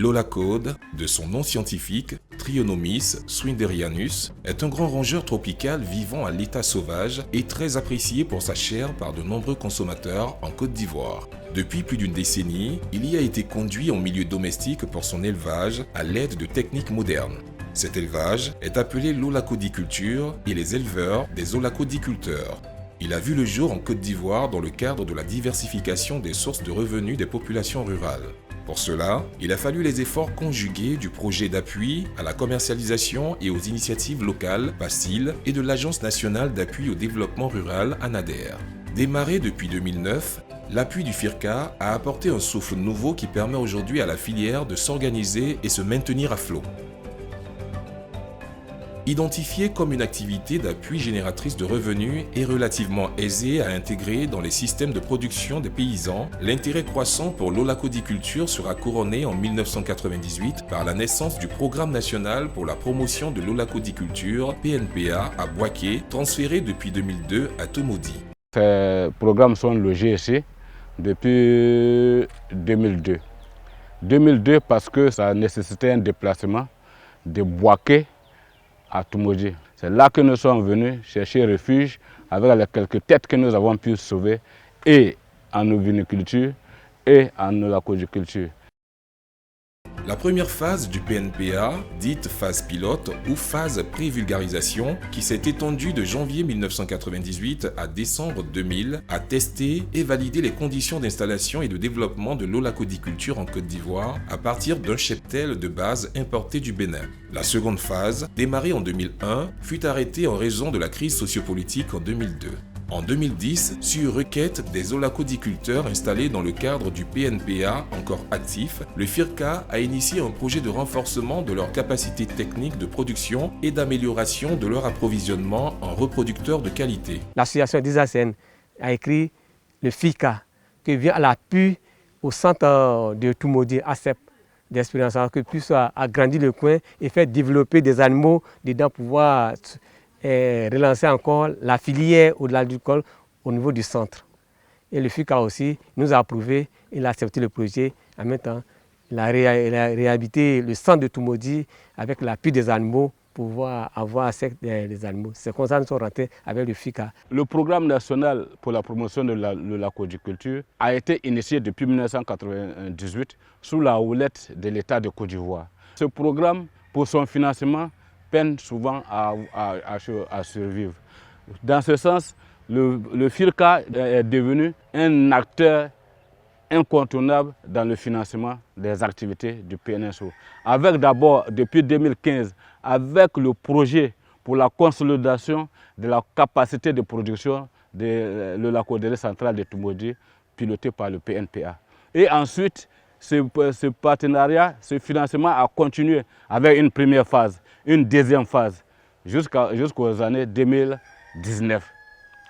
L'Holacode, de son nom scientifique, Trionomis swinderianus, est un grand rongeur tropical vivant à l'état sauvage et très apprécié pour sa chair par de nombreux consommateurs en Côte d'Ivoire. Depuis plus d'une décennie, il y a été conduit en milieu domestique pour son élevage à l'aide de techniques modernes. Cet élevage est appelé l'holacodiculture et les éleveurs des holacodiculteurs. Il a vu le jour en Côte d'Ivoire dans le cadre de la diversification des sources de revenus des populations rurales. Pour cela, il a fallu les efforts conjugués du projet d'appui à la commercialisation et aux initiatives locales, PACIL, et de l'Agence nationale d'appui au développement rural, ANADER. Démarré depuis 2009, l'appui du FIRCA a apporté un souffle nouveau qui permet aujourd'hui à la filière de s'organiser et se maintenir à flot. Identifiée comme une activité d'appui génératrice de revenus et relativement aisée à intégrer dans les systèmes de production des paysans, l'intérêt croissant pour l'holacodiculture sera couronné en 1998 par la naissance du Programme national pour la promotion de l'holacodiculture, PNPA, à Boaké, transféré depuis 2002 à Tomodi. Ces programmes sont logés ici depuis 2002. 2002 parce que ça nécessitait un déplacement de Boaké à Tomodi. C'est là que nous sommes venus chercher refuge avec les quelques têtes que nous avons pu sauver et en oviniculture et en holacodiculture. La première phase du PNPA, dite phase pilote ou phase pré-vulgarisation, qui s'est étendue de janvier 1998 à décembre 2000, a testé et validé les conditions d'installation et de développement de l'holacodiculture en Côte d'Ivoire à partir d'un cheptel de base importé du Bénin. La seconde phase, démarrée en 2001, fut arrêtée en raison de la crise sociopolitique en 2002. En 2010, sur requête des holacodiculteurs installés dans le cadre du PNPA encore actif, le FIRCA a initié un projet de renforcement de leurs capacités techniques de production et d'amélioration de leur approvisionnement en reproducteurs de qualité. L'association des ACN a écrit le FIRCA qui vient à l'appui au centre de Tomodi, ACEP, d'expérience, que puisse agrandir le coin et faire développer des animaux dedans pour pouvoir relancer encore la filière au-delà du col au niveau du centre. Et le FIRCA aussi nous a approuvé, il a accepté le projet. En même temps, il a réhabilité le centre de Tomodi avec l'appui des animaux pour pouvoir avoir accès des animaux. C'est comme ça que nous sommes rentrés avec le FIRCA. Le programme national pour la promotion de l'holacodiculture a été initié depuis 1998 sous la houlette de l'État de Côte d'Ivoire. Ce programme, pour son financement, peine souvent à survivre. Dans ce sens, le FIRCA est devenu un acteur incontournable dans le financement des activités du PNSO. Avec d'abord, depuis 2015, avec le projet pour la consolidation de la capacité de production de l'holacodérie centrale de Tomodi, piloté par le PNPA. Et ensuite, ce partenariat, ce financement a continué avec une première phase, une deuxième phase, jusqu'aux années 2019.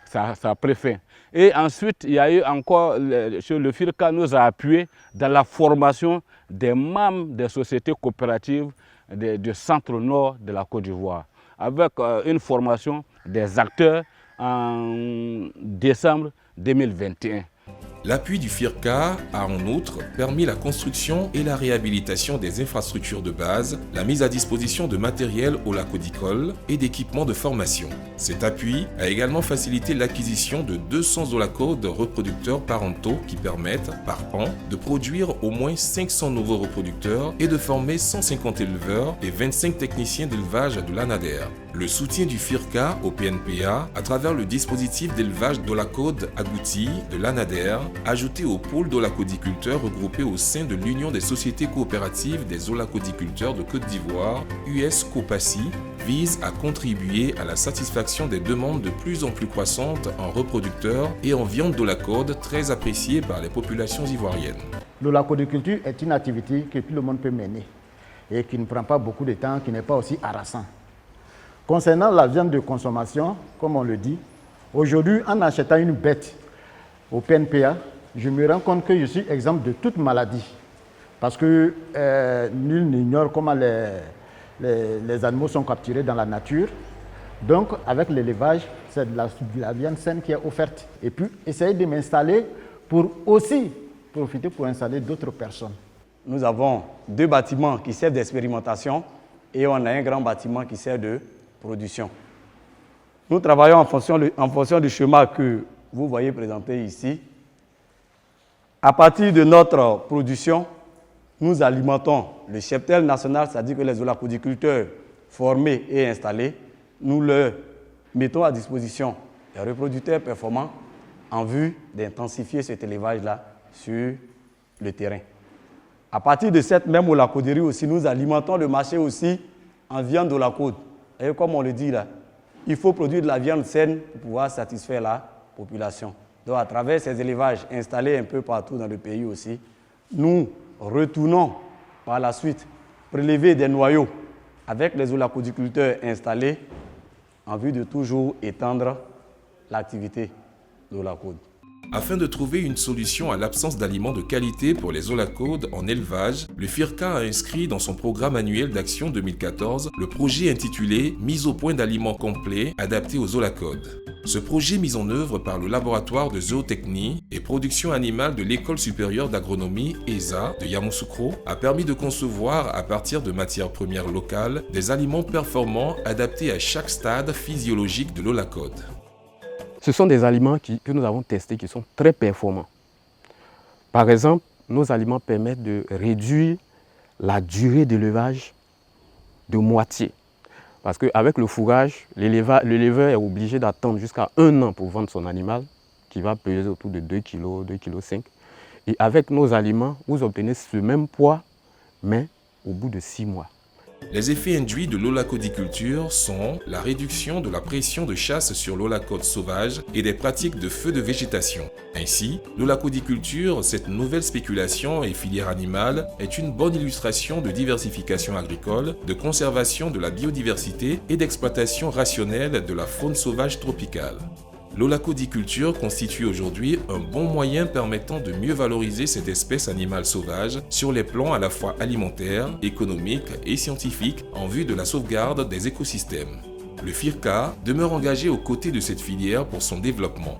Ça a pris fin. Et ensuite, il y a eu encore, le FIRCA nous a appuyé dans la formation des membres des sociétés coopératives du centre-nord de la Côte d'Ivoire, avec une formation des acteurs en décembre 2021. L'appui du FIRCA a en outre permis la construction et la réhabilitation des infrastructures de base, la mise à disposition de matériel holacodicole et d'équipements de formation. Cet appui a également facilité l'acquisition de 200 holacodes reproducteurs parentaux qui permettent, par an, de produire au moins 500 nouveaux reproducteurs et de former 150 éleveurs et 25 techniciens d'élevage de l'ANADER. Le soutien du FIRCA au PNPA à travers le dispositif d'élevage d'holacode agouti de l'ANADER, ajouté au pôle d'holacodiculteurs regroupé au sein de l'Union des sociétés coopératives des holacodiculteurs de Côte d'Ivoire, US-COPACI, vise à contribuer à la satisfaction des demandes de plus en plus croissantes en reproducteurs et en viande d'holacode très appréciée par les populations ivoiriennes. L'holacodiculture est une activité que tout le monde peut mener et qui ne prend pas beaucoup de temps, qui n'est pas aussi harassant. Concernant la viande de consommation, comme on le dit, aujourd'hui, en achetant une bête au PNPA, je me rends compte que je suis exempt de toute maladie. Parce que nul n'ignore comment les animaux sont capturés dans la nature. Donc, avec l'élevage, c'est de la viande saine qui est offerte. Et puis, essayer de m'installer pour aussi profiter pour installer d'autres personnes. nous avons 2 bâtiments qui servent d'expérimentation et on a un grand bâtiment qui sert de production. Nous travaillons en fonction du schéma que vous voyez présenté ici. À partir de notre production, nous alimentons le cheptel national, c'est-à-dire que les zoolacodiculteurs formés et installés, nous leur mettons à disposition des reproducteurs performants en vue d'intensifier cet élevage-là sur le terrain. À partir de cette même houlacoderie aussi, nous alimentons le marché aussi en viande houlacode. Et comme on le dit là, il faut produire de la viande saine pour pouvoir satisfaire la population. Donc à travers ces élevages installés un peu partout dans le pays aussi, nous retournons par la suite prélever des noyaux avec les houlacodiculteurs installés en vue de toujours étendre l'activité d'houlacode. Afin de trouver une solution à l'absence d'aliments de qualité pour les houlacodes en élevage, le FIRCA a inscrit dans son programme annuel d'action 2014 le projet intitulé « Mise au point d'aliments complets adaptés aux houlacodes ». Ce projet mis en œuvre par le laboratoire de zootechnie et production animale de l'École supérieure d'agronomie ESA de Yamoussoukro a permis de concevoir à partir de matières premières locales des aliments performants adaptés à chaque stade physiologique de l'houlacode. Ce sont des aliments que nous avons testés qui sont très performants. Par exemple, nos aliments permettent de réduire la durée d'élevage de moitié. Parce qu'avec le fourrage, l'éleveur est obligé d'attendre jusqu'à 1 an pour vendre son animal, qui va peser autour de 2 kg, 2,5 kg. Et avec nos aliments, vous obtenez ce même poids, mais au bout de 6 mois. Les effets induits de l'houlacodiculture sont la réduction de la pression de chasse sur l'houlacode sauvage et des pratiques de feu de végétation. Ainsi, l'houlacodiculture, cette nouvelle spéculation et filière animale, est une bonne illustration de diversification agricole, de conservation de la biodiversité et d'exploitation rationnelle de la faune sauvage tropicale. L'houlacodiculture constitue aujourd'hui un bon moyen permettant de mieux valoriser cette espèce animale sauvage sur les plans à la fois alimentaires, économiques et scientifiques en vue de la sauvegarde des écosystèmes. Le FIRCA demeure engagé aux côtés de cette filière pour son développement.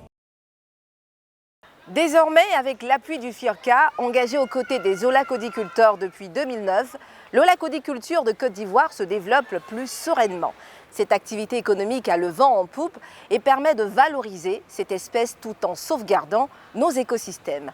Désormais, avec l'appui du FIRCA, engagé aux côtés des houlacodiculteurs depuis 2009, l'houlacodiculture de Côte d'Ivoire se développe plus sereinement. Cette activité économique a le vent en poupe et permet de valoriser cette espèce tout en sauvegardant nos écosystèmes.